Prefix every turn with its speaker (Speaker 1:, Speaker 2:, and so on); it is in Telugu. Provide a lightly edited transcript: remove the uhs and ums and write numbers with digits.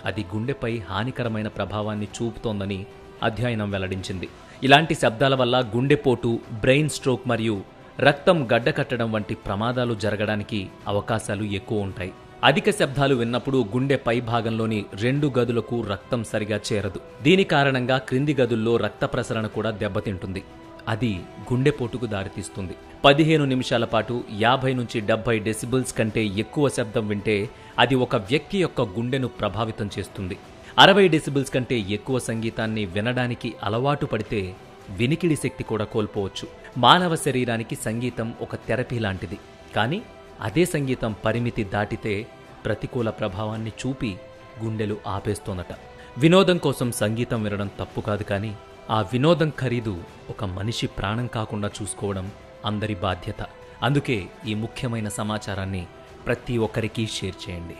Speaker 1: అది గుండెపై హానికరమైన ప్రభావాన్ని చూపుతోందని అధ్యయనం వెల్లడించింది. ఇలాంటి శబ్దాల వల్ల గుండెపోటు, బ్రెయిన్ స్ట్రోక్ మరియు రక్తం గడ్డకట్టడం వంటి ప్రమాదాలు జరగడానికి అవకాశాలు ఎక్కువ ఉంటాయి. అధిక శబ్దాలు విన్నప్పుడు గుండె పై భాగంలోని 2 గదులకు రక్తం సరిగా చేరదు. దీని కారణంగా క్రింది గదుల్లో రక్త ప్రసరణ కూడా దెబ్బతింటుంది. అది గుండెపోటుకు దారితీస్తుంది. 15 నిమిషాల పాటు 50 నుంచి 70 డెసిబుల్స్ కంటే ఎక్కువ శబ్దం వింటే అది ఒక వ్యక్తి యొక్క గుండెను ప్రభావితం చేస్తుంది. 60 డెసిబుల్స్ కంటే ఎక్కువ సంగీతాన్ని వినడానికి అలవాటు పడితే వినికిడి శక్తి కూడా కోల్పోవచ్చు. మానవ శరీరానికి సంగీతం ఒక థెరపీ లాంటిది. కానీ అదే సంగీతం పరిమితి దాటితే ప్రతికూల ప్రభావాన్ని చూపి గుండెలు ఆపేస్తోందట. వినోదం కోసం సంగీతం వినడం తప్పు కాదు, కానీ ఆ వినోదం ఖరీదు ఒక మనిషి ప్రాణం కాకుండా చూసుకోవడం అందరి బాధ్యత. అందుకే ఈ ముఖ్యమైన సమాచారాన్ని ప్రతి ఒక్కరికి షేర్ చేయండి.